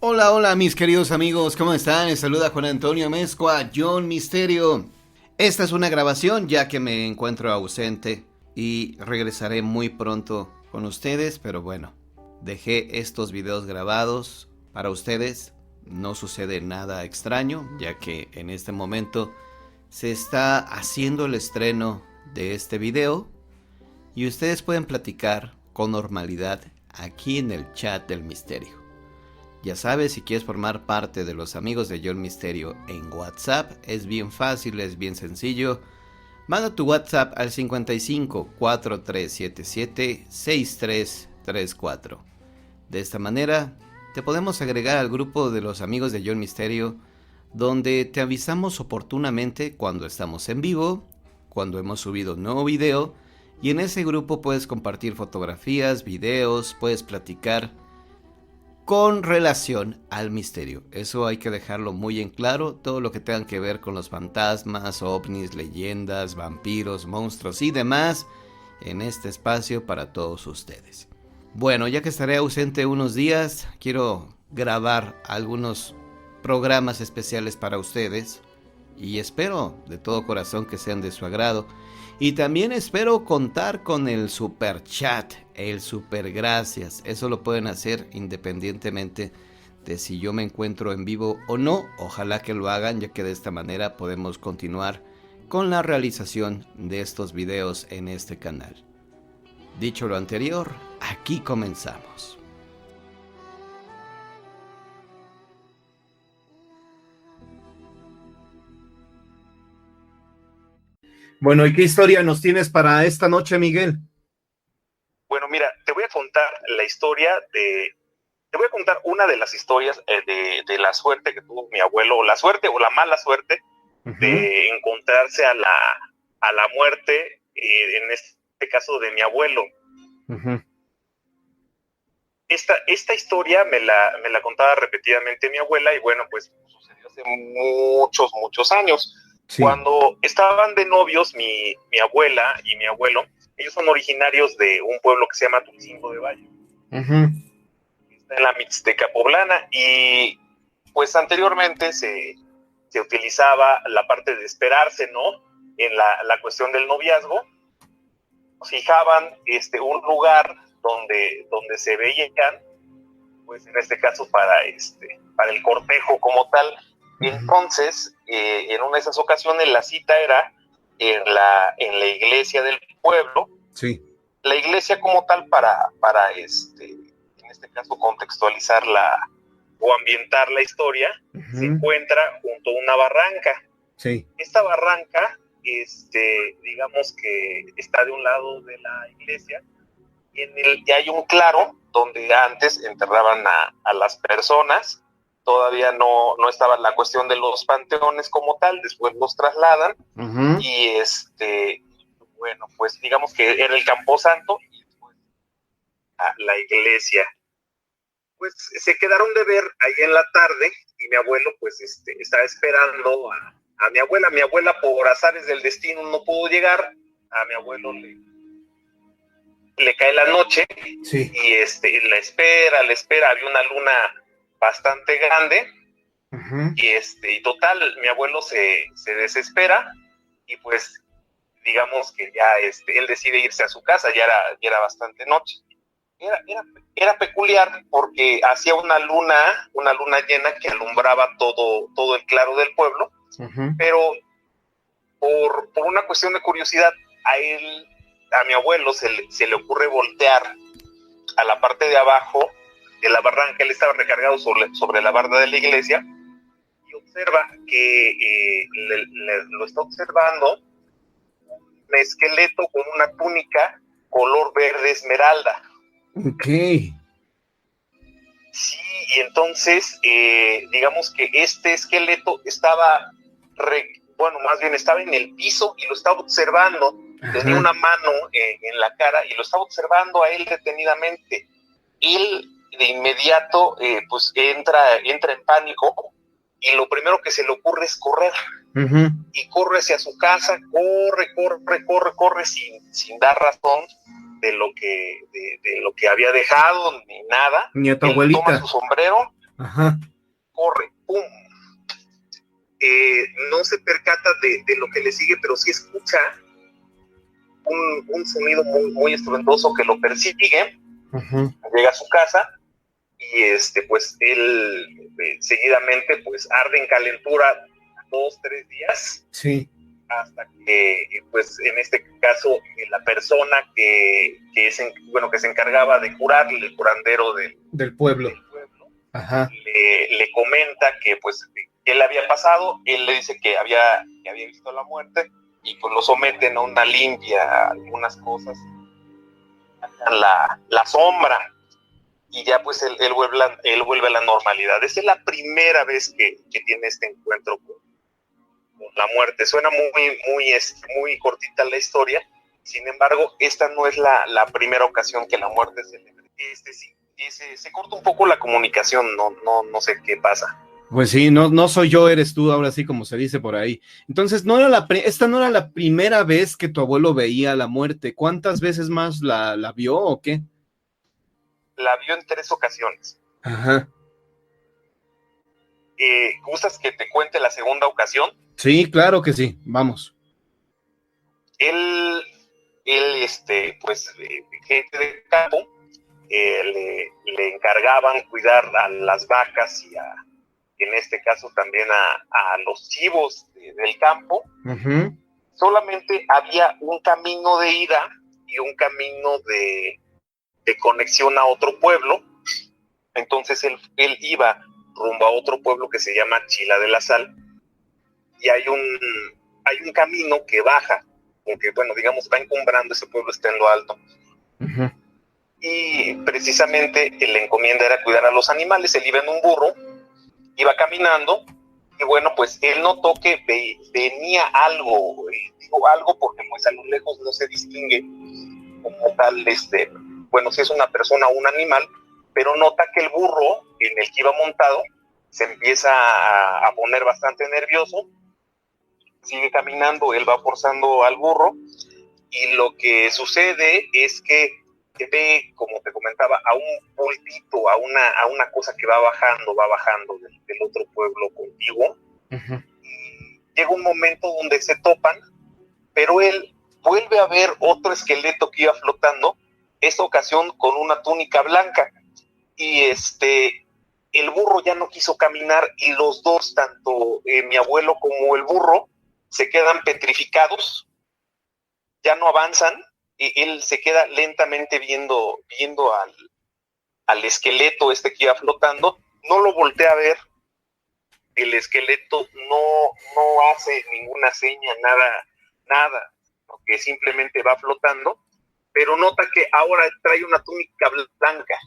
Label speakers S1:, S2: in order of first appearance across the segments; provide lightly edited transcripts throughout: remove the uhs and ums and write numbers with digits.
S1: Hola, hola mis queridos amigos, ¿cómo están? Les saluda Juan Antonio Mezcua, John Misterio. Esta es una grabación ya que me encuentro ausente y regresaré muy pronto con ustedes, pero bueno, dejé estos videos grabados para ustedes. No sucede nada extraño, ya que en este momento se está haciendo el estreno de este video y ustedes pueden platicar con normalidad aquí en el chat del misterio. Ya sabes, si quieres formar parte de los amigos de John Misterio en WhatsApp, es bien fácil, es bien sencillo. Manda tu WhatsApp al 55 4377 6334. De esta manera, te podemos agregar al grupo de los amigos de John Misterio, donde te avisamos oportunamente cuando estamos en vivo, cuando hemos subido un nuevo video, y en ese grupo puedes compartir fotografías, videos, puedes platicar con relación al misterio. Eso hay que dejarlo muy en claro. Todo lo que tenga que ver con los fantasmas, ovnis, leyendas, vampiros, monstruos y demás en este espacio para todos ustedes. Bueno, ya que estaré ausente unos días, quiero grabar algunos programas especiales para ustedes y espero de todo corazón que sean de su agrado. Y también espero contar con el super chat, el super gracias. Eso lo pueden hacer independientemente de si yo me encuentro en vivo o no. Ojalá que lo hagan, ya que de esta manera podemos continuar con la realización de estos videos en este canal. Dicho lo anterior, aquí comenzamos. Bueno, ¿y qué historia nos tienes para esta noche, Miguel?
S2: Bueno, mira, te voy a contar la historia de... Te voy a contar una de las historias de la suerte que tuvo mi abuelo, o la suerte o la mala suerte de encontrarse a la muerte, en este caso de mi abuelo. Esta historia me la contaba repetidamente mi abuela y bueno, pues sucedió hace muchos años.
S1: Sí.
S2: Cuando estaban de novios mi abuela y mi abuelo, ellos son originarios de un pueblo que se llama Tulcingo de Valle. Está en la Mixteca poblana y pues anteriormente se utilizaba la parte de esperarse, ¿no? En la cuestión del noviazgo, fijaban un lugar donde se veían, pues en este caso para el cortejo como tal. Entonces, en una de esas ocasiones la cita era en la iglesia del pueblo.
S1: Sí.
S2: La iglesia como tal para en este caso contextualizar o ambientar la historia, se encuentra junto a una barranca.
S1: Sí.
S2: Esta barranca, digamos que está de un lado de la iglesia y hay un claro donde antes enterraban a las personas. Todavía no estaba la cuestión de los panteones como tal, después los trasladan y bueno, pues digamos que era el camposanto y después la iglesia. Pues se quedaron de ver ahí en la tarde y mi abuelo pues estaba esperando a mi abuela. Mi abuela por azares del destino no pudo llegar. A mi abuelo le cae la noche.
S1: Sí.
S2: Y la espera, había una luna bastante grande. Y total, mi abuelo se desespera y pues digamos que ya él decide irse a su casa, ya era bastante noche. Era peculiar porque hacía una luna llena que alumbraba todo el claro del pueblo, pero por una cuestión de curiosidad, a mi abuelo se le ocurre voltear a la parte de abajo de la barranca. Él estaba recargado sobre la barda de la iglesia y observa que lo está observando un esqueleto con una túnica color verde esmeralda.
S1: Ok.
S2: Sí, y entonces, digamos que este esqueleto estaba, más bien estaba en el piso y lo estaba observando. Ajá. Tenía una mano en la cara y lo estaba observando a él detenidamente. Él de inmediato, pues entra en pánico y lo primero que se le ocurre es correr. Y corre hacia su casa, corre sin dar razón de lo que había dejado ni nada.
S1: Ni a tu
S2: Él
S1: abuelita.
S2: toma su sombrero,
S1: Ajá.
S2: Corre, ¡pum! No se percata de lo que le sigue, pero sí escucha un sonido muy, muy estruendoso que lo persigue. Uh-huh. Llega a su casa y pues él seguidamente pues arde en calentura 2-3 días.
S1: Sí.
S2: Hasta que pues en este caso la persona que se encargaba de curarle, el curandero
S1: del pueblo. Ajá.
S2: Le comenta que pues qué le había pasado. Él le dice que había visto la muerte y pues lo someten a una limpia, algunas cosas, la sombra, y ya pues él vuelve a la normalidad. Esa es la primera vez que tiene este encuentro con la muerte. Suena muy cortita la historia, sin embargo esta no es la primera ocasión que la muerte se corta un poco la comunicación. No sé qué pasa.
S1: Pues sí, no soy yo, eres tú, ahora sí, como se dice por ahí. Entonces, esta no era la primera vez que tu abuelo veía la muerte. ¿Cuántas veces más la vio o qué?
S2: La vio en 3 ocasiones.
S1: Ajá.
S2: ¿Gustas que te cuente la segunda ocasión?
S1: Sí, claro que sí, vamos.
S2: Él pues, gente de campo, le encargaban cuidar a las vacas y en este caso también a los chivos del campo.
S1: Uh-huh.
S2: Solamente había un camino de ida y un camino de conexión a otro pueblo. Entonces él iba rumbo a otro pueblo que se llama Chila de la Sal, y hay un camino que baja, porque digamos va encumbrando, ese pueblo está en lo alto. Uh-huh. Y precisamente la encomienda era cuidar a los animales. Él iba en un burro, iba caminando, y pues él notó que venía algo, digo algo porque pues a lo lejos no se distingue como tal, si es una persona o un animal, pero nota que el burro en el que iba montado se empieza a poner bastante nervioso. Sigue caminando, él va forzando al burro, y lo que sucede es que ve, como te comentaba, a un bultito, a una cosa que va bajando del otro pueblo contiguo. Uh-huh. Y llega un momento donde se topan, pero él vuelve a ver otro esqueleto que iba flotando, esta ocasión con una túnica blanca, y el burro ya no quiso caminar, y los dos, tanto mi abuelo como el burro, se quedan petrificados, ya no avanzan, y él se queda lentamente viendo al esqueleto que iba flotando. No lo voltea a ver, el esqueleto no hace ninguna seña, nada, que simplemente va flotando, pero nota que ahora trae una túnica blanca.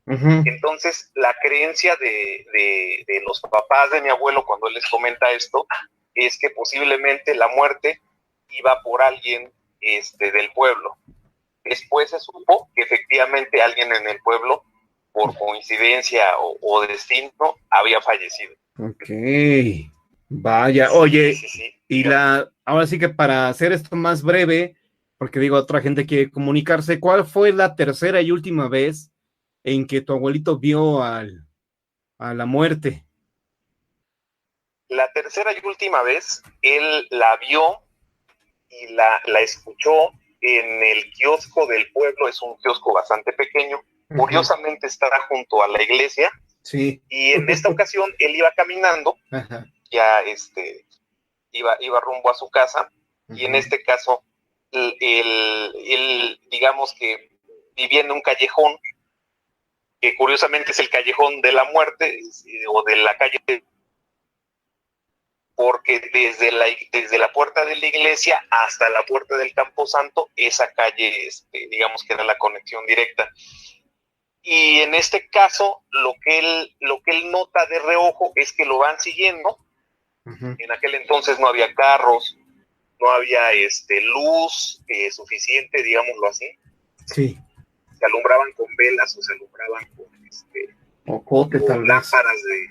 S2: Uh-huh. Entonces la creencia de los papás de mi abuelo, cuando él les comenta esto, es que posiblemente la muerte iba por alguien del pueblo. Después se supo que efectivamente alguien en el pueblo, por coincidencia o destino, había fallecido.
S1: Ok, vaya, oye, sí. Y ahora sí que para hacer esto más breve, porque digo, otra gente quiere comunicarse, ¿cuál fue la tercera y última vez en que tu abuelito vio a la muerte?
S2: La tercera y última vez, él la vio y la escuchó en el kiosco del pueblo. Es un kiosco bastante pequeño. Uh-huh. Curiosamente está junto a la iglesia.
S1: Sí.
S2: Y en esta ocasión él iba caminando, uh-huh, ya iba rumbo a su casa. Uh-huh. Y en este caso él digamos que vivía en un callejón, que curiosamente es el callejón de la muerte, o de la calle, porque desde la puerta de la iglesia hasta la puerta del Camposanto, esa calle digamos que era la conexión directa. Y en este caso lo que él nota de reojo es que lo van siguiendo. Uh-huh. En aquel entonces no había carros, no había luz suficiente, digámoslo así.
S1: Sí.
S2: Se alumbraban con velas o se alumbraban con lámparas de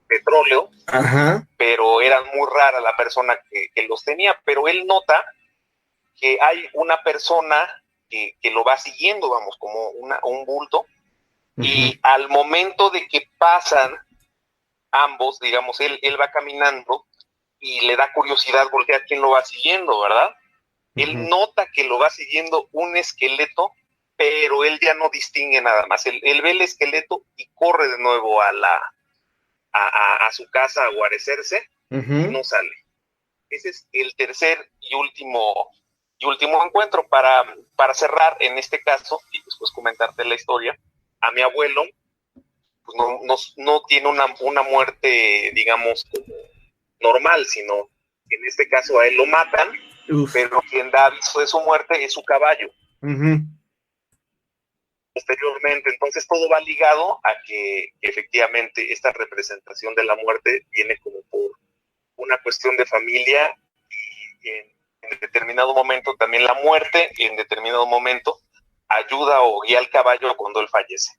S2: petróleo.
S1: Ajá.
S2: Pero eran muy rara la persona que los tenía. Pero él nota que hay una persona que lo va siguiendo, vamos, como un bulto. Y al momento de que pasan ambos, digamos, él va caminando y le da curiosidad voltear quién lo va siguiendo, ¿verdad? Él nota que lo va siguiendo un esqueleto, pero él ya no distingue nada más. Él ve el esqueleto y corre de nuevo a su casa a guarecerse y no sale. Ese es el tercer y último encuentro. Para cerrar, en este caso, y después comentarte la historia, a mi abuelo pues no tiene una muerte, digamos, como normal, sino que en este caso a él lo matan, pero quien da aviso de su muerte es su caballo. Posteriormente, entonces todo va ligado a que efectivamente esta representación de la muerte viene como por una cuestión de familia y en determinado momento también la muerte en determinado momento ayuda o guía al caballo cuando él fallece.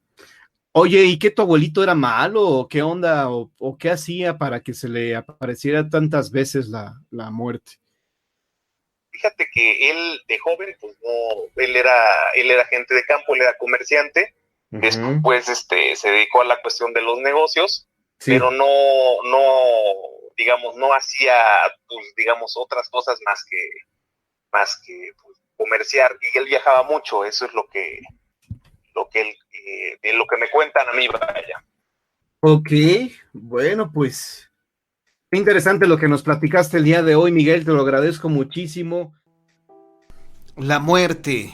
S1: Oye, ¿y qué tu abuelito era malo o qué onda o qué hacía para que se le apareciera tantas veces la muerte?
S2: Fíjate que él de joven, pues no, él era gente de campo, él era comerciante, después se dedicó a la cuestión de los negocios, pero no, digamos, no hacía, pues, digamos, otras cosas más que pues, comerciar, y él viajaba mucho, eso es lo que él, de lo que me cuentan a mí, vaya.
S1: Ok, bueno, pues qué interesante lo que nos platicaste el día de hoy, Miguel, te lo agradezco muchísimo. La muerte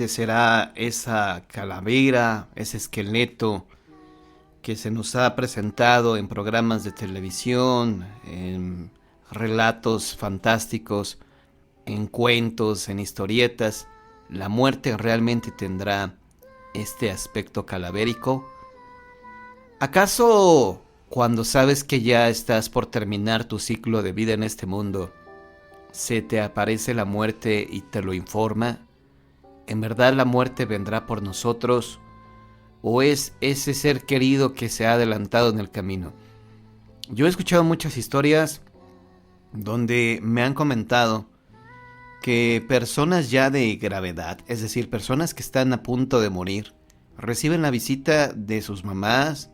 S1: será esa calavera, ese esqueleto que se nos ha presentado en programas de televisión, en relatos fantásticos, en cuentos, en historietas. La muerte realmente tendrá este aspecto calavérico. ¿Acaso cuando sabes que ya estás por terminar tu ciclo de vida en este mundo, se te aparece la muerte y te lo informa? ¿En verdad la muerte vendrá por nosotros? ¿O es ese ser querido que se ha adelantado en el camino? Yo he escuchado muchas historias donde me han comentado que personas ya de gravedad, es decir, personas que están a punto de morir, reciben la visita de sus mamás,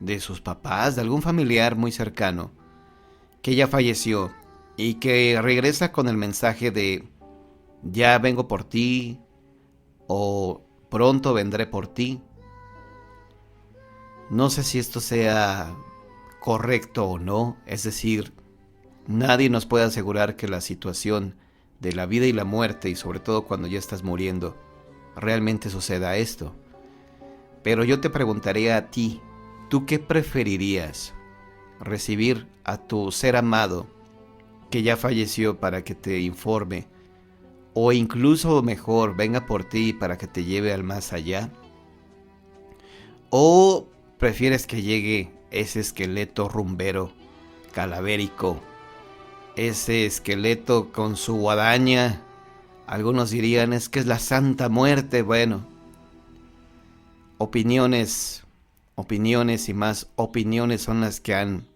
S1: de sus papás, de algún familiar muy cercano, que ya falleció y que regresa con el mensaje de ya vengo por ti o pronto vendré por ti. No sé si esto sea correcto o no, es decir, nadie nos puede asegurar que la situación de la vida y la muerte, y sobre todo cuando ya estás muriendo, realmente suceda esto. Pero yo te preguntaría a ti, ¿tú qué preferirías? ¿Recibir a tu ser amado que ya falleció para que te informe? ¿O incluso mejor, venga por ti para que te lleve al más allá? ¿O prefieres que llegue ese esqueleto rumbero, calavérico, ese esqueleto con su guadaña? Algunos dirían es que es la Santa Muerte. Bueno, opiniones y más opiniones son las que han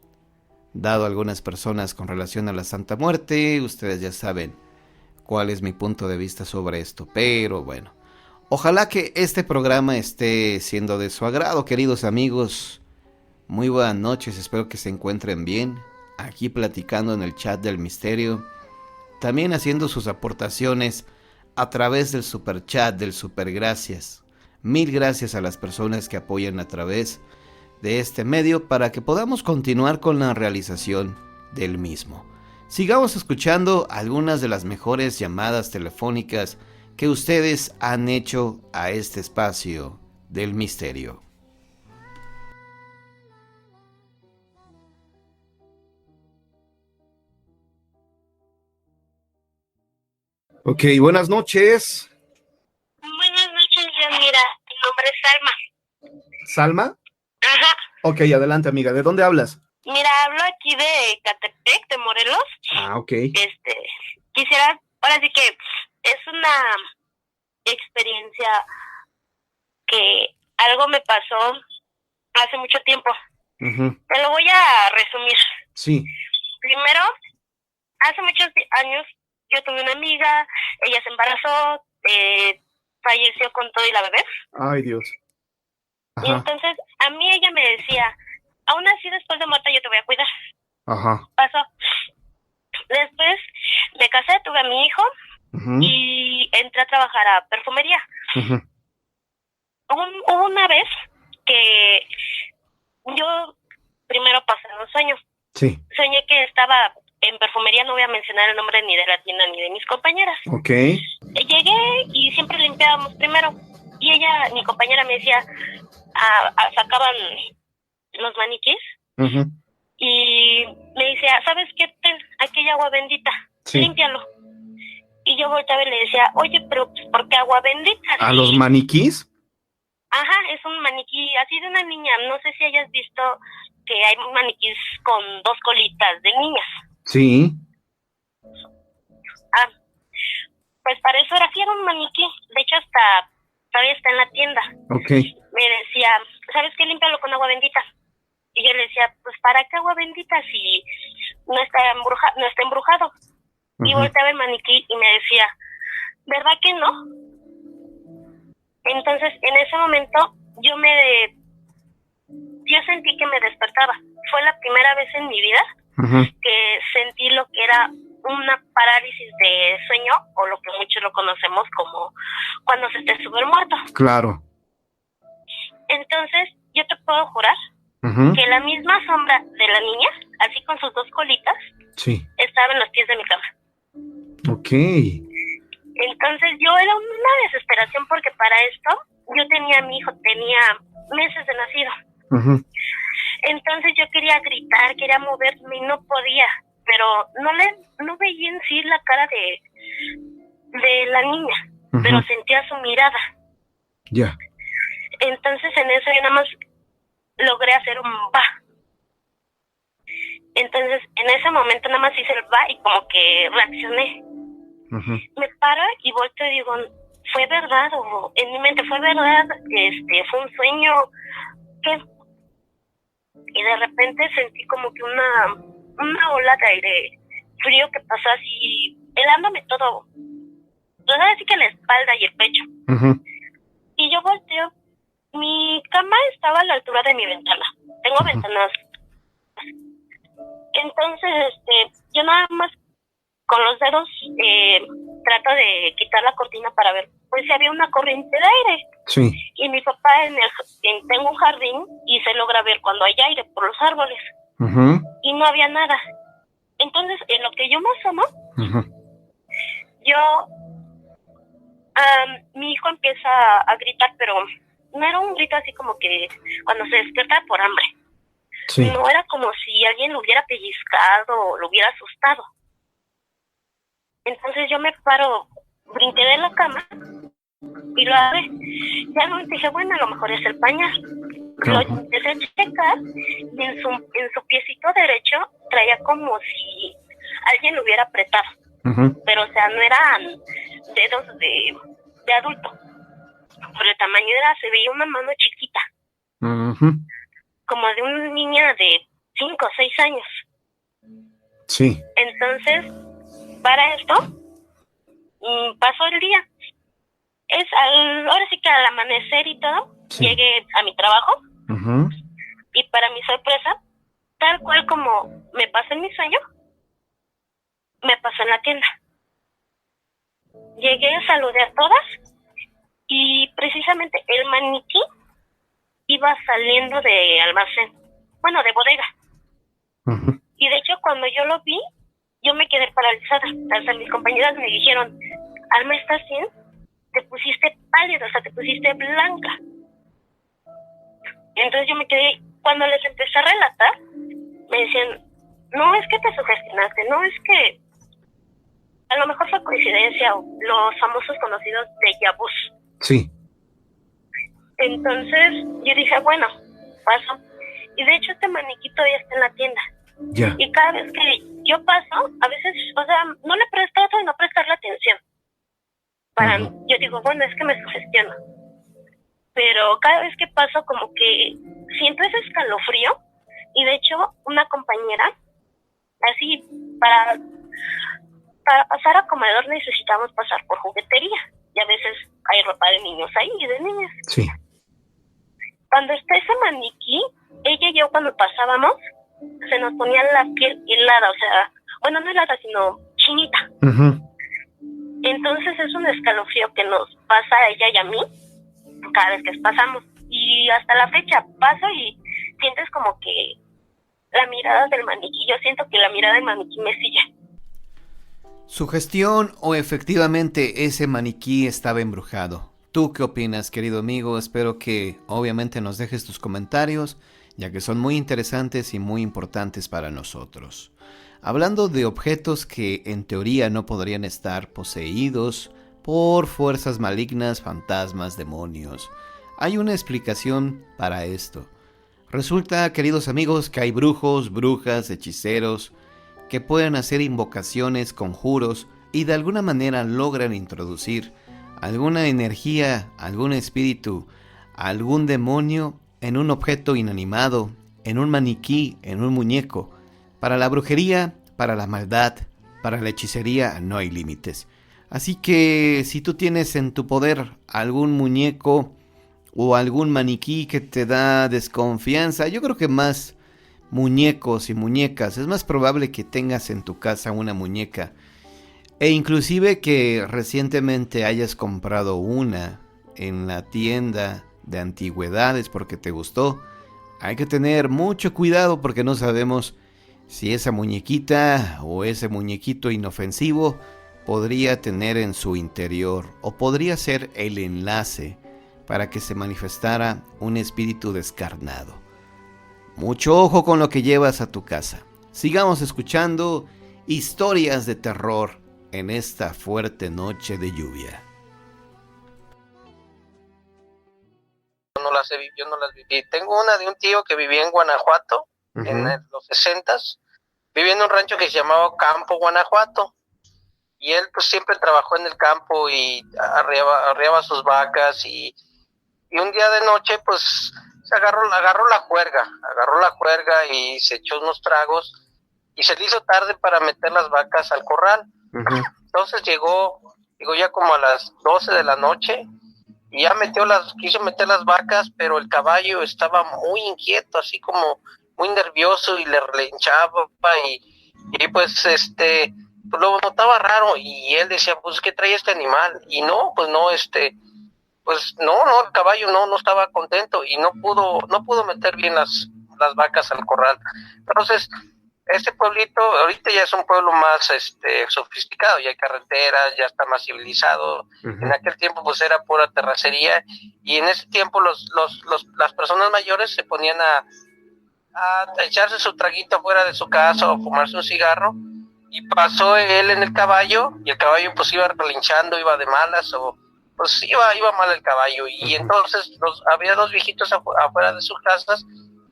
S1: dado algunas personas con relación a la Santa Muerte. Ustedes ya saben cuál es mi punto de vista sobre esto, pero bueno, ojalá que este programa esté siendo de su agrado, queridos amigos. Muy buenas noches, espero que se encuentren bien, aquí platicando en el chat del misterio, también haciendo sus aportaciones a través del super chat, del super gracias. Mil gracias a las personas que apoyan a través de este medio para que podamos continuar con la realización del mismo. Sigamos escuchando algunas de las mejores llamadas telefónicas que ustedes han hecho a este espacio del misterio. Ok, buenas noches.
S3: Buenas noches, Mira, mi nombre es Salma.
S1: ¿Salma?
S3: Ajá.
S1: Ok, adelante, amiga. ¿De dónde hablas?
S3: Mira, hablo aquí de Catepec, de Morelos.
S1: Ah, ok.
S3: Quisiera, ahora sí que es una experiencia que algo me pasó hace mucho tiempo. Te lo voy a resumir.
S1: Sí.
S3: Primero, hace muchos años yo tuve una amiga, ella se embarazó, falleció con todo y la bebé.
S1: Ay, Dios.
S3: Y entonces a mí ella me decía, aún así después de muerta yo te voy a cuidar. Pasó. Después me casé, tuve a mi hijo y entré a trabajar a perfumería. Hubo una vez que yo primero pasé un sueño. Soñé que estaba en perfumería, no voy a mencionar el nombre ni de la tienda ni de mis compañeras. Llegué y siempre limpiábamos primero. Y ella, mi compañera, me decía, sacaban los maniquís y me decía, ¿sabes qué? Ten aquí hay agua bendita, límpialo. Y yo volteaba y le decía, oye, pero ¿por qué agua bendita?
S1: ¿A los maniquís?
S3: Ajá, es un maniquí así de una niña. No sé si hayas visto que hay maniquís con 2 colitas de niñas.
S1: Sí.
S3: Pues para eso era un maniquí. De hecho, todavía está en la tienda. Me decía, ¿sabes qué? Límpialo con agua bendita. Y yo le decía, pues ¿para qué agua bendita si no está embrujado? Y volteaba el maniquí y me decía, ¿verdad que no? Entonces, en ese momento, yo sentí que me despertaba. Fue la primera vez en mi vida que sentí lo que era una parálisis de sueño, o lo que muchos lo conocemos como cuando se te sube el muerto.
S1: Claro.
S3: Entonces, yo te puedo jurar que la misma sombra de la niña, así con sus 2 colitas, estaba en los pies de mi cama. Entonces yo era una desesperación porque para esto yo tenía a mi hijo, tenía meses de nacido. Entonces yo quería gritar, quería moverme y no podía, pero no veía en sí la cara de la niña, pero sentía su mirada. Entonces en eso yo nada más logré hacer un va. Entonces en ese momento nada más hice el va y como que reaccioné. Me paro y volteo y digo, ¿fue verdad? O en mi mente, ¿fue verdad? ¿Fue un sueño? ¿Qué? Y de repente sentí como que una ola de aire frío que pasó así, helándome todo. Pues ahora sí que la espalda y el pecho. Y yo volteo. Mi cama estaba a la altura de mi ventana. Tengo ventanas. Entonces, yo nada más con los dedos trato de quitar la cortina para ver pues si había una corriente de aire. Y mi papá tengo un jardín y se logra ver cuando hay aire por los árboles. Y no había nada. Entonces, en lo que yo me asomo, mi hijo empieza a gritar, pero no era un grito así como que cuando se despierta por hambre. No era como si alguien lo hubiera pellizcado o lo hubiera asustado. Entonces yo me paro, brinqué de la cama y lo abrí. Ya no dije, bueno, a lo mejor es el pañal. Lo empecé a checar y en su piecito derecho traía como si alguien lo hubiera apretado. Pero, o sea, no eran dedos de adulto. Por el tamaño se veía una mano chiquita. Como de una niña de 5 o 6 años. Entonces, para esto, pasó el día. Ahora sí que al amanecer y todo, llegué a mi trabajo y para mi sorpresa, tal cual como me pasó en mi sueño, me pasó en la tienda. Llegué, saludé a todas y precisamente el maniquí iba saliendo de almacén, bueno, de bodega. Y de hecho cuando yo lo vi, yo me quedé paralizada. Hasta mis compañeras me dijeron, Alma, ¿estás bien? Te pusiste pálida, o sea, te pusiste blanca. Entonces yo me quedé, cuando les empecé a relatar, me decían, no es que te sugestionaste, no es que a lo mejor fue coincidencia o los famosos conocidos déjà vu. Entonces yo dije, bueno, paso. Y de hecho este maniquí todavía está en la tienda. Y cada vez que yo paso, a veces, o sea, no le trato de no prestarle atención. Yo digo, bueno, es que me sugestiono. Pero cada vez que paso como que siento ese escalofrío. Y de hecho una compañera, así, para pasar a comedor necesitamos pasar por juguetería. Y a veces hay ropa de niños ahí y de niñas. cuando está ese maniquí, ella y yo cuando pasábamos, se nos ponía la piel helada, o sea, bueno, no helada, sino chinita. Entonces es un escalofrío que nos pasa a ella y a mí cada vez que pasamos. Y hasta la fecha paso y sientes como que la mirada del maniquí, yo siento que la mirada del maniquí me sigue.
S1: ¿Sugestión o efectivamente ese maniquí estaba embrujado? ¿Tú qué opinas, querido amigo? Espero que obviamente nos dejes tus comentarios, ya que son muy interesantes y muy importantes para nosotros. Hablando de objetos que en teoría no podrían estar poseídos por fuerzas malignas, fantasmas, demonios, hay una explicación para esto. Resulta, queridos amigos, que hay brujos, brujas, hechiceros que pueden hacer invocaciones, conjuros y de alguna manera logran introducir alguna energía, algún espíritu, algún demonio en un objeto inanimado, en un maniquí, en un muñeco. Para la brujería, para la maldad, para la hechicería no hay límites. Así que si tú tienes en tu poder algún muñeco o algún maniquí que te da desconfianza, yo creo que más muñecos y muñecas, es más probable que tengas en tu casa una muñeca e inclusive que recientemente hayas comprado una en la tienda de antigüedades porque te gustó. Hay que tener mucho cuidado porque no sabemos si esa muñequita o ese muñequito inofensivo podría tener en su interior o podría ser el enlace para que se manifestara un espíritu descarnado. Mucho ojo con lo que llevas a tu casa. Sigamos escuchando historias de terror en esta fuerte noche de lluvia.
S4: Yo no las viví. Tengo una de un tío que vivía en Guanajuato, en los 60s. Vivía en un rancho que se llamaba Campo Guanajuato. Y él pues siempre trabajó en el campo y arriaba sus vacas y un día de noche pues se agarró la juerga y se echó unos tragos y se le hizo tarde para meter las vacas al corral. Entonces llegó ya como a las 12 de la noche y ya quiso meter las vacas, pero el caballo estaba muy inquieto, así como muy nervioso y le relinchaba y pues pues lo notaba raro y él decía, pues ¿qué trae este animal? Y el caballo no estaba contento y no pudo meter bien las vacas al corral. Entonces, este pueblito ahorita ya es un pueblo más sofisticado, ya hay carreteras, ya está más civilizado. En aquel tiempo pues era pura terracería y en ese tiempo las personas mayores se ponían a echarse su traguito fuera de su casa o fumarse un cigarro y pasó él en el caballo y el caballo pues iba relinchando, iba de malas o pues iba mal el caballo y entonces había dos viejitos afuera de sus casas,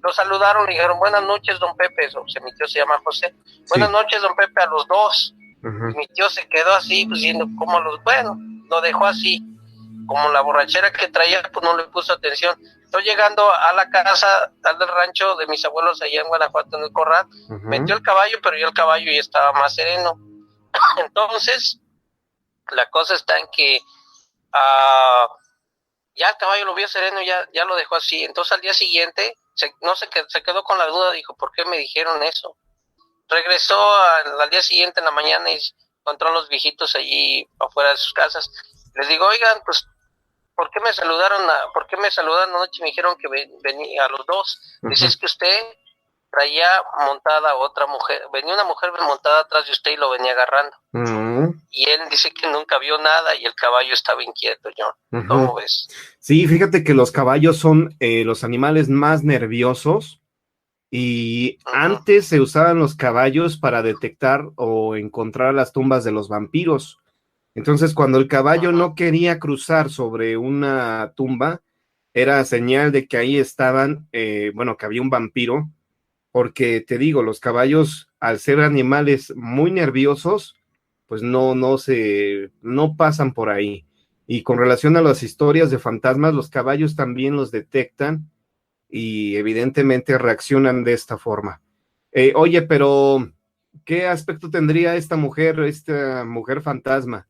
S4: los saludaron y dijeron buenas noches don Pepe, mi tío se llama José, buenas noches don Pepe a los dos. Y mi tío se quedó así pues diciendo lo dejó así, como la borrachera que traía pues no le puso atención. Estoy llegando a la casa del rancho de mis abuelos allá en Guanajuato en el corral, metió el caballo pero ya el caballo ya estaba más sereno. Entonces la cosa está en que ya el caballo lo vio sereno, ya lo dejó así. Entonces al día siguiente se quedó con la duda, dijo, ¿por qué me dijeron eso? Regresó al día siguiente en la mañana y encontró a los viejitos allí afuera de sus casas. Les digo, oigan, pues, ¿por qué me saludaron anoche y me dijeron que venía a los dos? Dice, es que usted traía montada otra mujer, venía una mujer montada atrás de usted y lo venía agarrando. Y él dice que nunca vio nada y el caballo estaba inquieto, John. ¿Cómo ves?
S5: Sí, fíjate que los caballos son los animales más nerviosos y antes se usaban los caballos para detectar o encontrar las tumbas de los vampiros. Entonces, cuando el caballo no quería cruzar sobre una tumba, era señal de que ahí estaban, que había un vampiro, porque te digo, los caballos, al ser animales muy nerviosos, pues no pasan por ahí. Y con relación a las historias de fantasmas, los caballos también los detectan y evidentemente reaccionan de esta forma. Oye, pero ¿qué aspecto tendría esta mujer fantasma?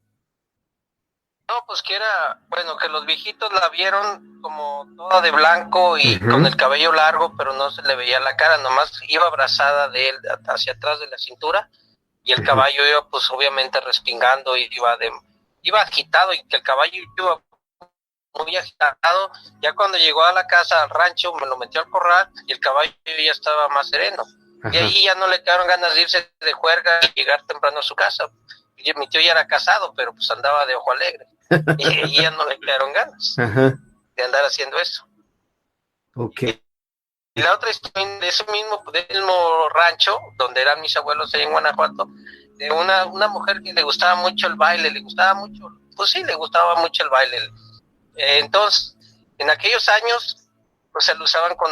S4: No, pues que era, bueno, que los viejitos la vieron como toda de blanco y con el cabello largo, pero no se le veía la cara, nomás iba abrazada de él hacia atrás de la cintura, y el caballo iba pues obviamente respingando y iba agitado, y que el caballo iba muy agitado. Ya cuando llegó a la casa, al rancho, me lo metió al corral y el caballo ya estaba más sereno. Y ahí ya no le quedaron ganas de irse de juerga y llegar temprano a su casa. Y mi tío ya era casado, pero pues andaba de ojo alegre. Y ya no le quedaron ganas de andar haciendo eso.
S5: Okay.
S4: Y la otra historia de ese mismo rancho, donde eran mis abuelos allá en Guanajuato, de una mujer que le gustaba mucho el baile, le gustaba mucho el baile. Entonces, en aquellos años, pues se lo usaban con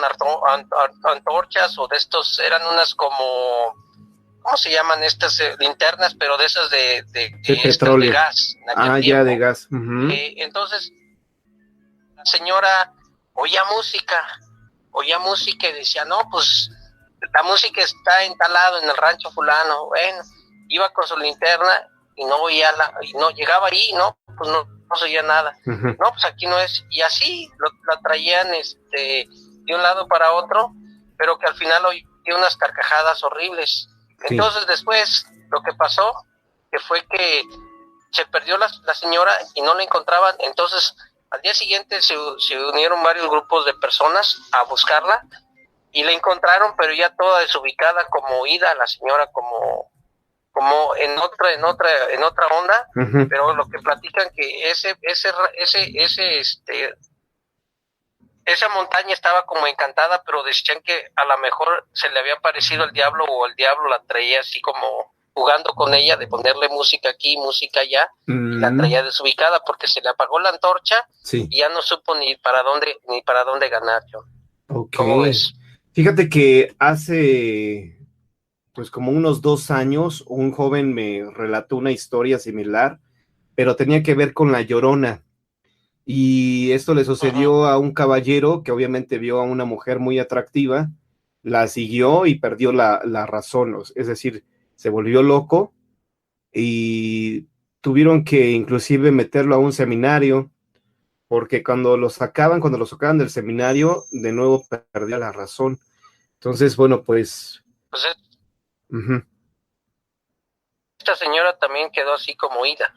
S4: antorchas, o de estos, eran unas como, ¿cómo se llaman estas linternas? Pero de esas de
S5: petróleo.
S4: De gas.
S5: Ya de gas.
S4: Entonces, la señora oía música y decía, no, pues la música está instalado en el rancho fulano. Bueno, iba con su linterna y no oía y no llegaba ahí, no, pues no se oía nada. No, pues aquí no es. Y así la traían de un lado para otro, pero que al final oía unas carcajadas horribles. Sí. Entonces después lo que pasó, que fue que se perdió la señora y no la encontraban. Entonces al día siguiente se unieron varios grupos de personas a buscarla y la encontraron, pero ya toda desubicada, como ida la señora, como en otra onda. Pero lo que platican que esa montaña estaba como encantada, pero decían que a lo mejor se le había aparecido el diablo, o el diablo la traía así como jugando con ella, de ponerle música aquí, música allá, y la traía desubicada porque se le apagó la antorcha. Sí. Y ya no supo ni para dónde ganar. Yo.
S5: Okay. ¿Cómo ves? Fíjate que hace pues como unos 2 años un joven me relató una historia similar, pero tenía que ver con la Llorona. Y esto le sucedió a un caballero que obviamente vio a una mujer muy atractiva, la siguió y perdió la razón, es decir, se volvió loco y tuvieron que inclusive meterlo a un seminario, porque cuando lo sacaban del seminario, de nuevo perdía la razón. Entonces, bueno, pues
S4: esta señora también quedó así como ida,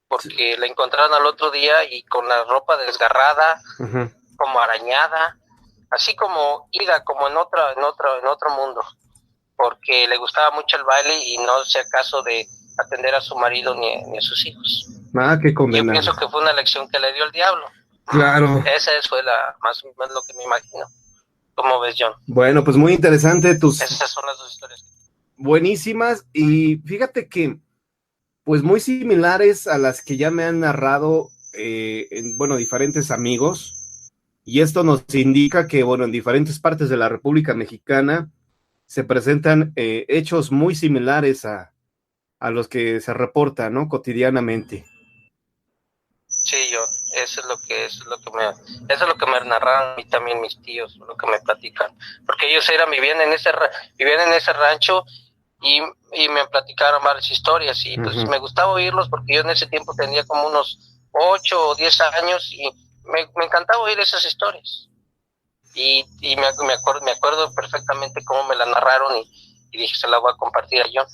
S4: porque la encontraron al otro día y con la ropa desgarrada, como arañada, así como ida, como en otro mundo, porque le gustaba mucho el baile y no hacía caso de atender a su marido ni a sus hijos.
S5: Qué condenado.
S4: Yo pienso que fue una lección que le dio el diablo.
S5: Claro.
S4: Esa fue más o menos lo que me imagino. ¿Cómo ves, John?
S5: Bueno, pues muy interesante
S4: Esas son las 2 historias.
S5: Buenísimas, y fíjate que pues muy similares a las que ya me han narrado diferentes amigos, y esto nos indica que en diferentes partes de la República Mexicana se presentan hechos muy similares a los que se reportan, ¿no?, cotidianamente.
S4: Sí, eso es lo que me narraron a mí también mis tíos, lo que me platican, porque ellos vivían en ese rancho y me platicaron varias historias, y pues me gustaba oírlos, porque yo en ese tiempo tenía como unos 8 o 10 años y me encantaba oír esas historias, y me acuerdo perfectamente cómo me la narraron, y dije, se la voy a compartir a John.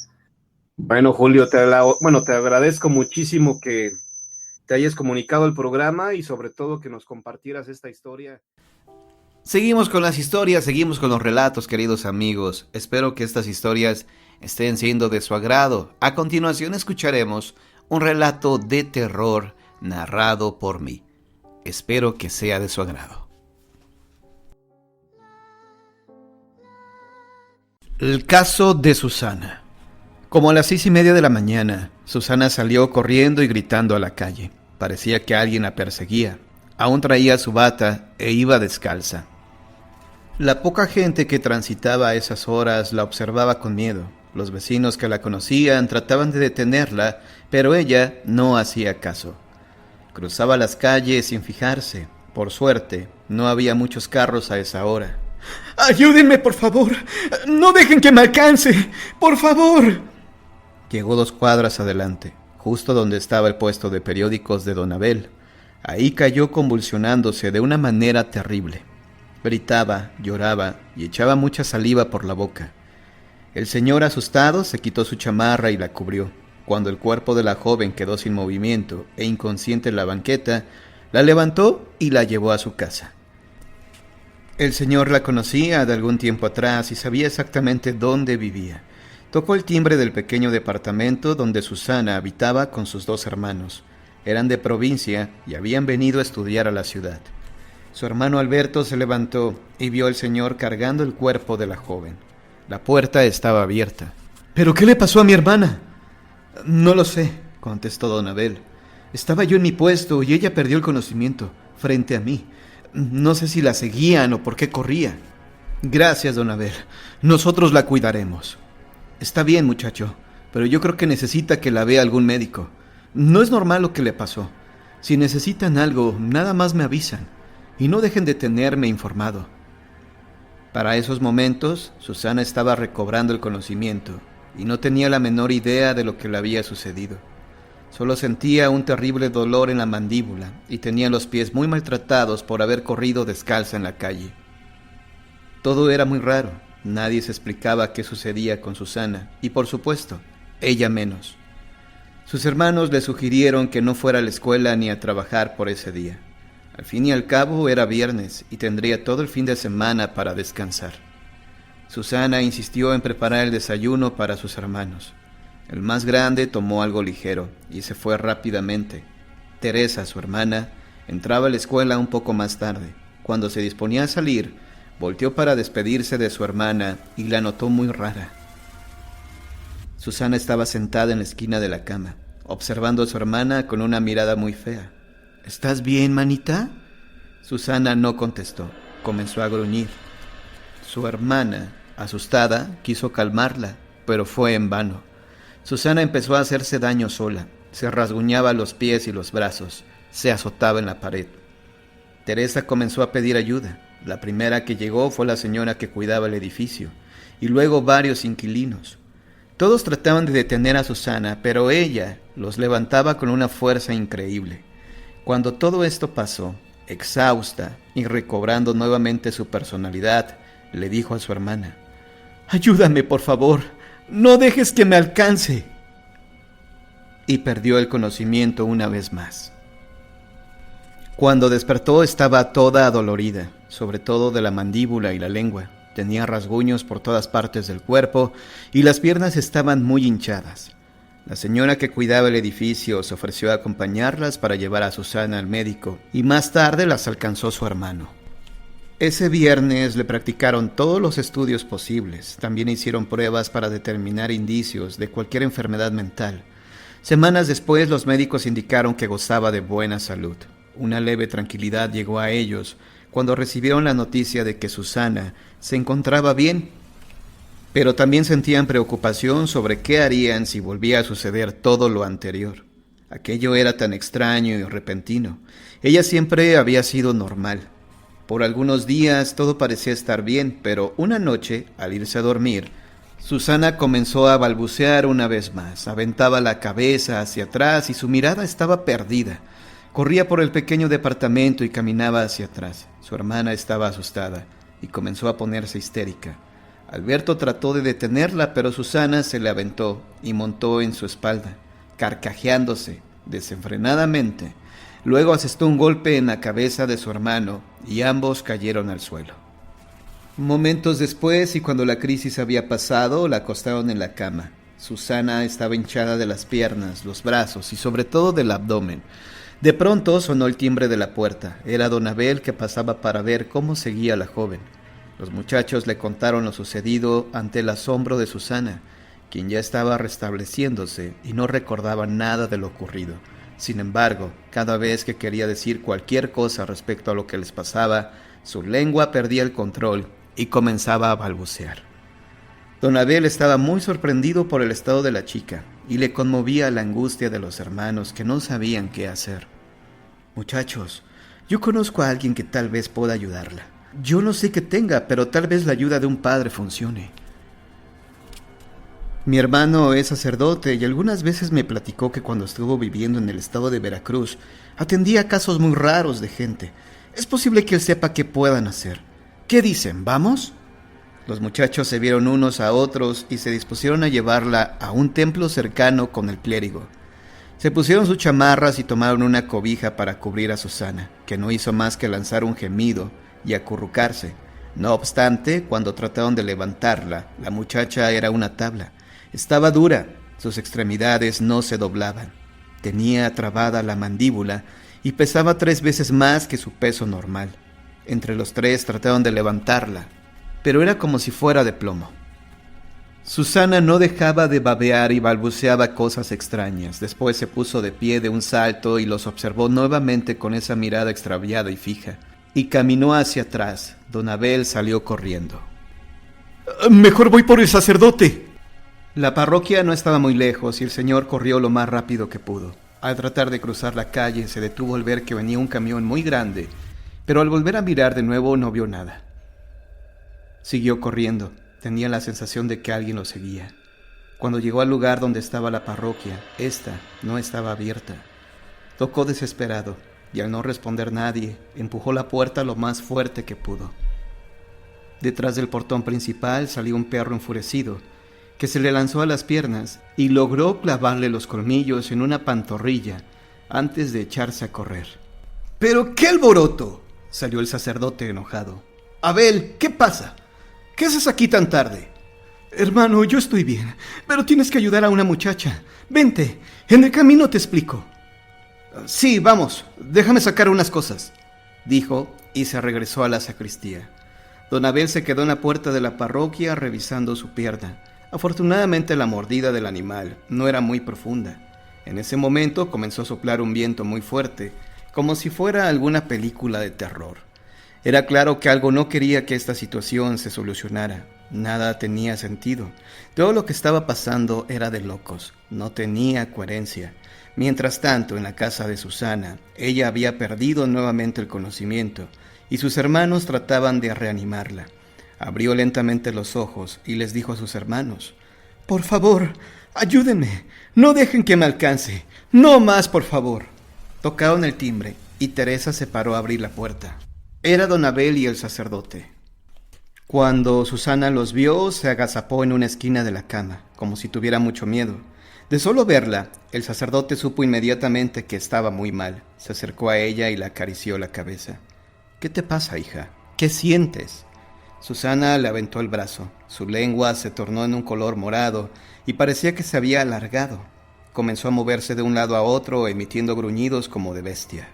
S5: Bueno, Julio, te agradezco muchísimo que te hayas comunicado al programa y sobre todo que nos compartieras esta historia.
S1: Seguimos con las historias, seguimos con los relatos, queridos amigos. Espero que estas historias estén siendo de su agrado. A continuación escucharemos un relato de terror narrado por mí. Espero que sea de su agrado. El caso de Susana. Como a las 6:30 de la mañana, Susana salió corriendo y gritando a la calle. Parecía que alguien la perseguía. Aún traía su bata e iba descalza. La poca gente que transitaba a esas horas la observaba con miedo. Los vecinos que la conocían trataban de detenerla, pero ella no hacía caso. Cruzaba las calles sin fijarse. Por suerte, no había muchos carros a esa hora.
S6: ¡Ayúdenme, por favor! ¡No dejen que me alcance! ¡Por favor!
S1: Llegó 2 cuadras adelante. justo donde estaba el puesto de periódicos de don Abel. Ahí cayó convulsionándose de una manera terrible. Gritaba, lloraba y echaba mucha saliva por la boca. El señor, asustado, se quitó su chamarra y la cubrió. Cuando el cuerpo de la joven quedó sin movimiento e inconsciente en la banqueta, la levantó y la llevó a su casa. El señor la conocía de algún tiempo atrás y sabía exactamente dónde vivía. Tocó el timbre del pequeño departamento donde Susana habitaba con sus 2 hermanos. Eran de provincia y habían venido a estudiar a la ciudad. Su hermano Alberto se levantó y vio al señor cargando el cuerpo de la joven. La puerta estaba abierta.
S6: ¿Pero qué le pasó a mi hermana?
S1: No lo sé, contestó don Abel. Estaba yo en mi puesto y ella perdió el conocimiento frente a mí. No sé si la seguían o por qué corría. Gracias, don Abel. Nosotros la cuidaremos. Está bien, muchacho, pero yo creo que necesita que la vea algún médico. No es normal lo que le pasó. Si necesitan algo, nada más me avisan. Y no dejen de tenerme informado. Para esos momentos, Susana estaba recobrando el conocimiento y no tenía la menor idea de lo que le había sucedido. Solo sentía un terrible dolor en la mandíbula y tenía los pies muy maltratados por haber corrido descalza en la calle. Todo era muy raro. Nadie se explicaba qué sucedía con Susana y, por supuesto, ella menos. Sus hermanos le sugirieron que no fuera a la escuela ni a trabajar por ese día. Al fin y al cabo era viernes y tendría todo el fin de semana para descansar. Susana insistió en preparar el desayuno para sus hermanos. El más grande tomó algo ligero y se fue rápidamente. Teresa, su hermana, entraba a la escuela un poco más tarde. Cuando se disponía a salir, volteó para despedirse de su hermana y la notó muy rara. Susana estaba sentada en la esquina de la cama, observando a su hermana con una mirada muy fea. ¿Estás bien, manita? Susana no contestó. Comenzó a gruñir. Su hermana, asustada, quiso calmarla, pero fue en vano. Susana empezó a hacerse daño sola. Se rasguñaba los pies y los brazos. Se azotaba en la pared. Teresa comenzó a pedir ayuda. La primera que llegó fue la señora que cuidaba el edificio, y luego varios inquilinos. Todos trataban de detener a Susana, pero ella los levantaba con una fuerza increíble. Cuando todo esto pasó, exhausta y recobrando nuevamente su personalidad, le dijo a su hermana: «Ayúdame, por favor, no dejes que me alcance». Y perdió el conocimiento una vez más. Cuando despertó estaba toda adolorida, sobre todo de la mandíbula y la lengua. Tenía rasguños por todas partes del cuerpo y las piernas estaban muy hinchadas. La señora que cuidaba el edificio se ofreció a acompañarlas para llevar a Susana al médico y más tarde las alcanzó su hermano. Ese viernes le practicaron todos los estudios posibles. También hicieron pruebas para determinar indicios de cualquier enfermedad mental. Semanas después los médicos indicaron que gozaba de buena salud. Una leve tranquilidad llegó a ellos cuando recibieron la noticia de que Susana se encontraba bien. Pero también sentían preocupación sobre qué harían si volvía a suceder todo lo anterior. Aquello era tan extraño y repentino. Ella siempre había sido normal. Por algunos días todo parecía estar bien, pero una noche, al irse a dormir, Susana comenzó a balbucear una vez más. Aventaba la cabeza hacia atrás y su mirada estaba perdida. Corría por el pequeño departamento y caminaba hacia atrás. Su hermana estaba asustada y comenzó a ponerse histérica. Alberto trató de detenerla, pero Susana se le aventó y montó en su espalda, carcajeándose desenfrenadamente. Luego asestó un golpe en la cabeza de su hermano y ambos cayeron al suelo. Momentos después, y cuando la crisis había pasado, la acostaron en la cama. Susana estaba hinchada de las piernas, los brazos y sobre todo del abdomen. De pronto sonó el timbre de la puerta. Era don Abel, que pasaba para ver cómo seguía la joven. Los muchachos le contaron lo sucedido ante el asombro de Susana, quien ya estaba restableciéndose y no recordaba nada de lo ocurrido. Sin embargo, cada vez que quería decir cualquier cosa respecto a lo que les pasaba, su lengua perdía el control y comenzaba a balbucear. Don Abel estaba muy sorprendido por el estado de la chica y le conmovía la angustia de los hermanos, que no sabían qué hacer. «Muchachos, yo conozco a alguien que tal vez pueda ayudarla. Yo no sé qué tenga, pero tal vez la ayuda de un padre funcione». Mi hermano es sacerdote y algunas veces me platicó que cuando estuvo viviendo en el estado de Veracruz, atendía casos muy raros de gente. Es posible que él sepa qué puedan hacer. ¿Qué dicen? ¿Vamos? Los muchachos se vieron unos a otros y se dispusieron a llevarla a un templo cercano con el clérigo. Se pusieron sus chamarras y tomaron una cobija para cubrir a Susana, que no hizo más que lanzar un gemido y acurrucarse. No obstante, cuando trataron de levantarla, la muchacha era una tabla. Estaba dura, sus extremidades no se doblaban. Tenía trabada la mandíbula y pesaba 3 veces más que su peso normal. Entre los 3 trataron de levantarla, pero era como si fuera de plomo. Susana no dejaba de babear y balbuceaba cosas extrañas. Después se puso de pie de un salto y los observó nuevamente con esa mirada extraviada y fija, y caminó hacia atrás. Don Abel salió corriendo.
S6: Mejor voy por el sacerdote.
S1: La parroquia no estaba muy lejos y el señor corrió lo más rápido que pudo. Al tratar de cruzar la calle se detuvo al ver que venía un camión muy grande, pero al volver a mirar de nuevo no vio nada. Siguió corriendo. Tenía la sensación de que alguien lo seguía. Cuando llegó al lugar donde estaba la parroquia, esta no estaba abierta. Tocó desesperado y al no responder nadie, empujó la puerta lo más fuerte que pudo. Detrás del portón principal salió un perro enfurecido, que se le lanzó a las piernas y logró clavarle los colmillos en una pantorrilla antes de echarse a correr.
S6: ¡Pero qué alboroto!,
S1: salió el sacerdote enojado.
S6: Abel, ¿qué pasa? ¿Qué haces aquí tan tarde? Hermano, yo estoy bien, pero tienes que ayudar a una muchacha. Vente, en el camino te explico.
S1: Sí, vamos, déjame sacar unas cosas, dijo y se regresó a la sacristía. Don Abel se quedó en la puerta de la parroquia revisando su pierna. Afortunadamente la mordida del animal no era muy profunda. En ese momento comenzó a soplar un viento muy fuerte, como si fuera alguna película de terror. Era claro que algo no quería que esta situación se solucionara. Nada tenía sentido. Todo lo que estaba pasando era de locos. No tenía coherencia. Mientras tanto, en la casa de Susana, ella había perdido nuevamente el conocimiento y sus hermanos trataban de reanimarla. Abrió lentamente los ojos y les dijo a sus hermanos:
S6: «Por favor, ayúdenme. No dejen que me alcance. No más, por favor».
S1: Tocaron el timbre y Teresa se paró a abrir la puerta. Era don Abel y el sacerdote. Cuando Susana los vio, se agazapó en una esquina de la cama, como si tuviera mucho miedo. De solo verla, el sacerdote supo inmediatamente que estaba muy mal. Se acercó a ella y le acarició la cabeza. «¿Qué te pasa, hija? ¿Qué sientes?» Susana le aventó el brazo. Su lengua se tornó en un color morado y parecía que se había alargado. Comenzó a moverse de un lado a otro, emitiendo gruñidos como de bestia.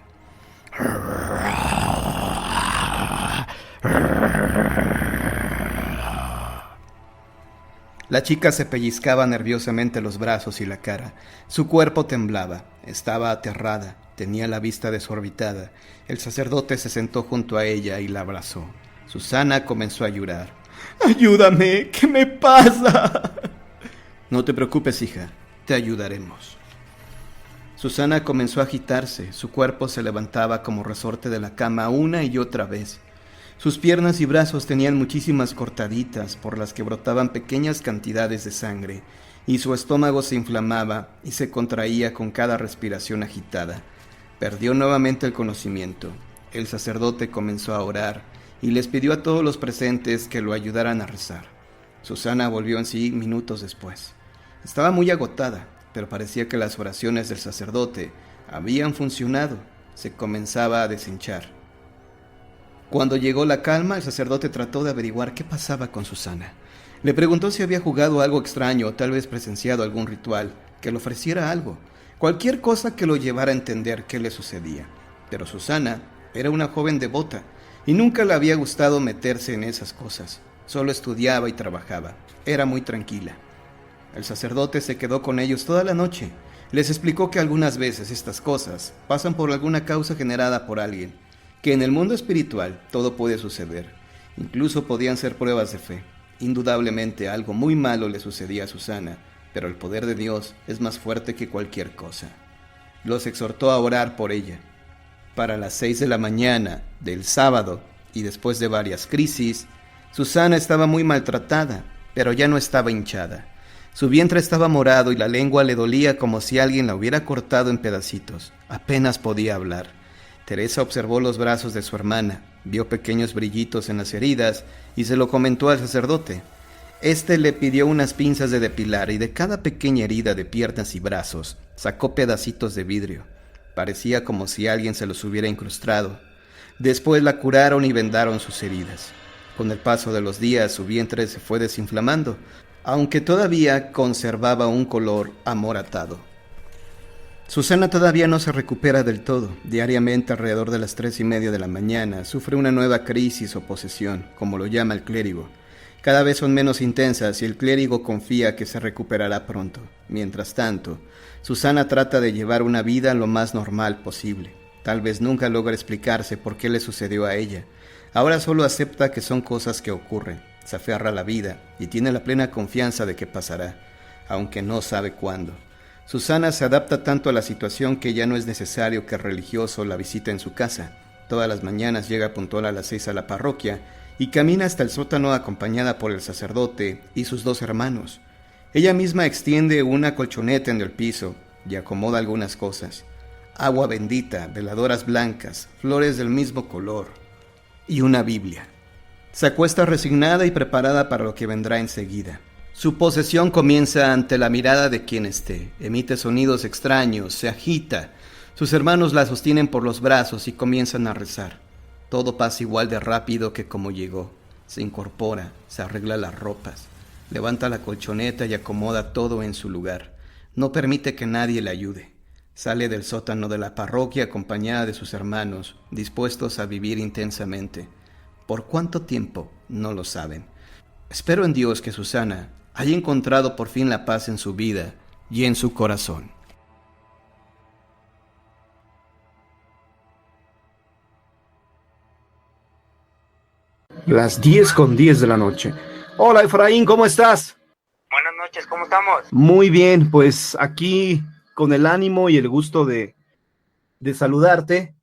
S1: La chica se pellizcaba nerviosamente los brazos y la cara. Su cuerpo temblaba. Estaba aterrada. Tenía la vista desorbitada. El sacerdote se sentó junto a ella y la abrazó. Susana comenzó a llorar.
S6: «Ayúdame, ¿qué me pasa?»
S1: «No te preocupes, hija. Te ayudaremos». Susana comenzó a agitarse. Su cuerpo se levantaba como resorte de la cama una y otra vez. Sus piernas y brazos tenían muchísimas cortaditas por las que brotaban pequeñas cantidades de sangre, y su estómago se inflamaba y se contraía con cada respiración agitada. Perdió nuevamente el conocimiento. El sacerdote comenzó a orar y les pidió a todos los presentes que lo ayudaran a rezar. Susana volvió en sí minutos después. Estaba muy agotada, pero parecía que las oraciones del sacerdote habían funcionado. Se comenzaba a deshinchar. Cuando llegó la calma, el sacerdote trató de averiguar qué pasaba con Susana. Le preguntó si había jugado algo extraño o tal vez presenciado algún ritual que le ofreciera algo, cualquier cosa que lo llevara a entender qué le sucedía. Pero Susana era una joven devota y nunca le había gustado meterse en esas cosas. Solo estudiaba y trabajaba. Era muy tranquila. El sacerdote se quedó con ellos toda la noche. Les explicó que algunas veces estas cosas pasan por alguna causa generada por alguien, que en el mundo espiritual todo puede suceder. Incluso podían ser pruebas de fe. Indudablemente algo muy malo le sucedía a Susana, pero el poder de Dios es más fuerte que cualquier cosa. Los exhortó a orar por ella. Para las 6 de la mañana del sábado, y después de varias crisis, Susana estaba muy maltratada, pero ya no estaba hinchada. Su vientre estaba morado y la lengua le dolía como si alguien la hubiera cortado en pedacitos. Apenas podía hablar. Teresa observó los brazos de su hermana, vio pequeños brillitos en las heridas y se lo comentó al sacerdote. Este le pidió unas pinzas de depilar y de cada pequeña herida de piernas y brazos sacó pedacitos de vidrio. Parecía como si alguien se los hubiera incrustado. Después la curaron y vendaron sus heridas. Con el paso de los días su vientre se fue desinflamando, aunque todavía conservaba un color amoratado. Susana todavía no se recupera del todo. Diariamente, alrededor de las 3:30 de la mañana, sufre una nueva crisis o posesión, como lo llama el clérigo. Cada vez son menos intensas y el clérigo confía que se recuperará pronto. Mientras tanto, Susana trata de llevar una vida lo más normal posible. Tal vez nunca logra explicarse por qué le sucedió a ella. Ahora solo acepta que son cosas que ocurren. Se aferra a la vida y tiene la plena confianza de que pasará, aunque no sabe cuándo. Susana se adapta tanto a la situación que ya no es necesario que el religioso la visite en su casa. Todas las mañanas llega puntual a las 6 a la parroquia y camina hasta el sótano acompañada por el sacerdote y sus 2 hermanos. Ella misma extiende una colchoneta en el piso y acomoda algunas cosas. Agua bendita, veladoras blancas, flores del mismo color y una Biblia. Se acuesta resignada y preparada para lo que vendrá enseguida. Su posesión comienza ante la mirada de quien esté. Emite sonidos extraños, se agita. Sus hermanos la sostienen por los brazos y comienzan a rezar. Todo pasa igual de rápido que como llegó. Se incorpora, se arregla las ropas, levanta la colchoneta y acomoda todo en su lugar. No permite que nadie le ayude. Sale del sótano de la parroquia acompañada de sus hermanos, dispuestos a vivir intensamente. ¿Por cuánto tiempo? No lo saben. Espero en Dios que Susana haya encontrado por fin la paz en su vida y en su corazón.
S5: Las 10:10 de la noche. Hola Efraín, ¿cómo estás?
S7: Buenas noches, ¿cómo estamos?
S5: Muy bien, pues aquí con el ánimo y el gusto de saludarte.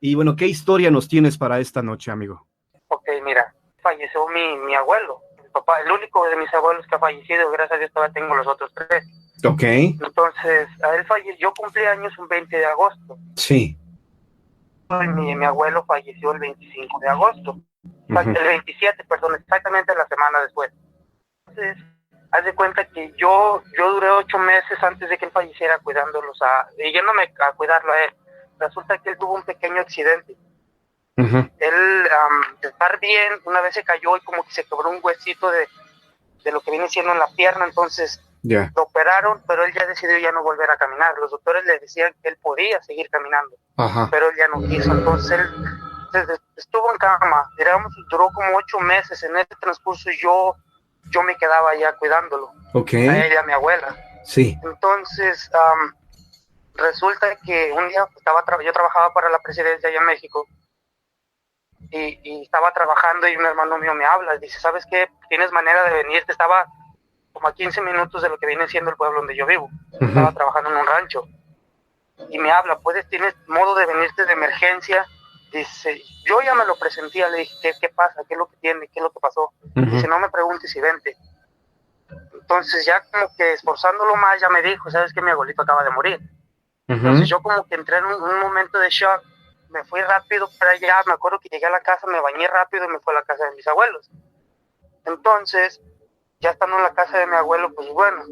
S5: Y bueno, ¿qué historia nos tienes para esta noche, amigo?
S7: Ok, mira, falleció mi abuelo, mi papá, el único de mis abuelos que ha fallecido, gracias a Dios todavía tengo los otros 3.
S5: Ok.
S7: Entonces, a él yo cumplí años un 20 de agosto.
S5: Sí.
S7: Mi abuelo falleció el 25 de agosto. El 27, perdón, exactamente la semana después. Entonces, haz de cuenta que yo duré 8 meses antes de que él falleciera cuidándolos yéndome a cuidarlo a él. Resulta que él tuvo un pequeño accidente. Él, de estar bien, una vez se cayó y como que se quebró un huesito de lo que viene siendo en la pierna, entonces lo operaron, pero él ya decidió ya no volver a caminar. Los doctores le decían que él podía seguir caminando, pero él ya no quiso, entonces él estuvo en cama, digamos, duró como 8 meses. En ese transcurso yo me quedaba ya cuidándolo, a ella, a mi abuela.
S5: Sí.
S7: Entonces, resulta que un día yo trabajaba para la presidencia allá en México, y estaba trabajando y un hermano mío me habla, dice, ¿sabes qué? ¿Tienes manera de venirte? Estaba como a 15 minutos de lo que viene siendo el pueblo donde yo vivo. Estaba trabajando en un rancho. Y me habla, ¿tienes modo de venirte de emergencia? Dice, yo ya me lo presentía, le dije, ¿qué pasa? ¿Qué es lo que tiene? ¿Qué es lo que pasó? Dice, no me preguntes y vente. Entonces ya como que esforzándolo más, ya me dijo, ¿sabes qué? Mi abuelito acaba de morir. Entonces yo como que entré en un momento de shock. Me fui rápido para allá, me acuerdo que llegué a la casa, me bañé rápido y me fui a la casa de mis abuelos. Entonces, ya estando en la casa de mi abuelo, pues bueno,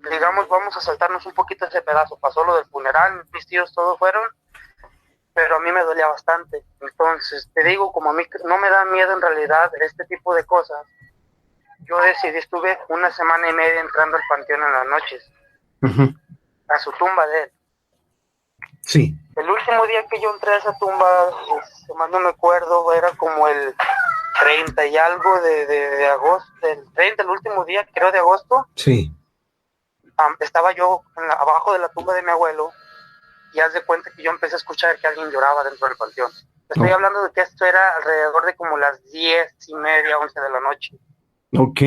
S7: digamos, vamos a saltarnos un poquito ese pedazo. Pasó lo del funeral, mis tíos todos fueron, pero a mí me dolía bastante. Entonces, te digo, como a mí no me da miedo en realidad este tipo de cosas, yo decidí, estuve 1 semana y media entrando al panteón en las noches, a su tumba de él.
S5: Sí.
S7: El último día que yo entré a esa tumba, si más no me acuerdo, era como el 30 y algo de agosto, el 30, el último día, creo, de agosto.
S5: Sí.
S7: Estaba yo abajo de la tumba de mi abuelo y haz de cuenta que yo empecé a escuchar que alguien lloraba dentro del panteón. Estoy hablando de que esto era alrededor de como las 10:30, 11 de la noche.
S5: Ok.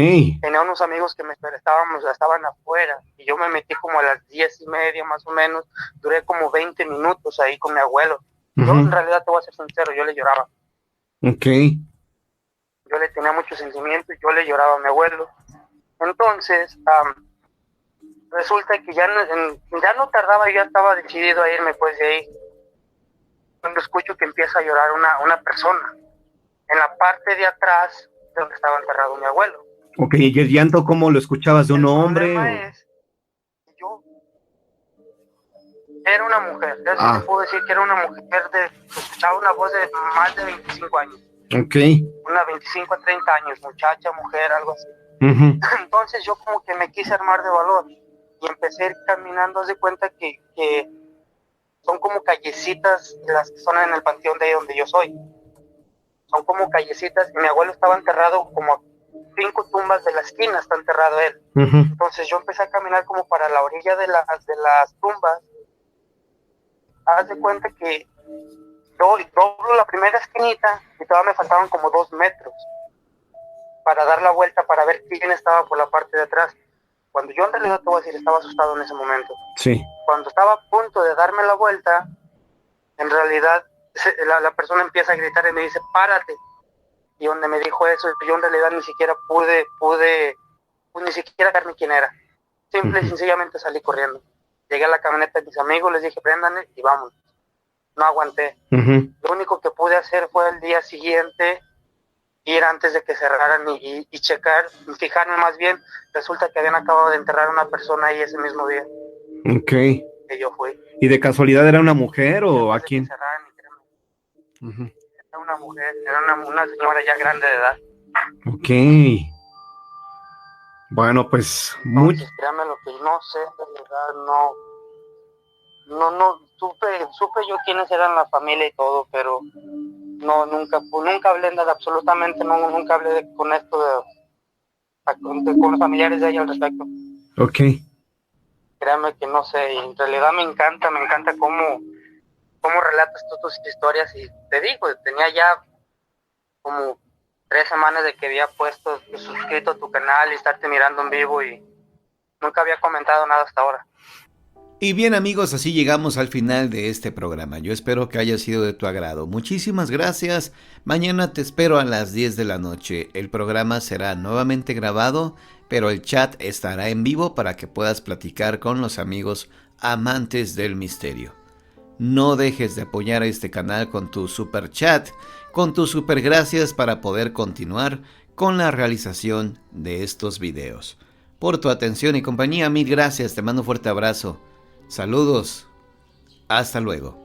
S7: Tenía unos amigos que estaban afuera y yo me metí como a las 10:30 más o menos. Duré como 20 minutos ahí con mi abuelo. Yo en realidad, te voy a ser sincero, yo le lloraba.
S5: Ok.
S7: Yo le tenía mucho sentimiento y yo le lloraba a mi abuelo. Entonces, resulta que ya no tardaba, yo ya estaba decidido a irme pues de ahí, cuando escucho que empieza a llorar una persona en la parte de atrás de donde estaba enterrado mi abuelo.
S5: Ok, ¿y el llanto cómo lo escuchabas? ¿De un hombre?
S7: El problema es que yo era una mujer, te puedo decir que era una mujer escuchaba una voz de más de 25 años.
S5: Ok.
S7: Una 25 a 30 años, muchacha, mujer, algo así.
S5: Uh-huh.
S7: Entonces yo como que me quise armar de valor y empecé a ir caminando. Haz de cuenta que son como callecitas las que son en el panteón de ahí donde yo soy. Son como callecitas y mi abuelo estaba enterrado como a 5 tumbas de la esquina, está enterrado él. Uh-huh. Entonces yo empecé a caminar como para la orilla de las tumbas. Haz de cuenta que doblo la primera esquinita y todavía me faltaban como 2 metros para dar la vuelta para ver quién estaba por la parte de atrás. Cuando yo en realidad te voy a decir, estaba asustado en ese momento.
S5: Sí.
S7: Cuando estaba a punto de darme la vuelta, en realidad la persona empieza a gritar y me dice, párate. Y donde me dijo eso, yo en realidad ni siquiera pude ni siquiera darme quién era. Simple y sencillamente salí corriendo. Llegué a la camioneta de mis amigos, les dije, préndanle y vamos. No aguanté. Uh-huh. Lo único que pude hacer fue el día siguiente ir antes de que cerraran y checar, fijarme más bien. Resulta que habían acabado de enterrar a una persona ahí ese mismo día.
S5: Ok.
S7: Que yo fui.
S5: ¿Y de casualidad era una mujer o a quién?
S7: Uh-huh. Era una mujer, era una señora ya grande de edad.
S5: Ok. Bueno, pues
S7: Entonces, créame lo que no sé, de verdad, no supe yo quiénes eran la familia y todo, pero no, nunca hablé nada, absolutamente nunca hablé con los familiares de ella al respecto.
S5: Ok.
S7: Créame que no sé, y en realidad me encanta cómo relatas tú tus historias, y te digo, tenía ya como 3 semanas de que había suscrito a tu canal y estarte mirando en vivo y nunca había comentado nada hasta ahora.
S1: Y bien amigos, así llegamos al final de este programa. Yo espero que haya sido de tu agrado. Muchísimas gracias. Mañana te espero a las 10 de la noche. El programa será nuevamente grabado, pero el chat estará en vivo para que puedas platicar con los amigos amantes del misterio. No dejes de apoyar a este canal con tu super chat, con tus super gracias para poder continuar con la realización de estos videos. Por tu atención y compañía, mil gracias. Te mando un fuerte abrazo. Saludos. Hasta luego.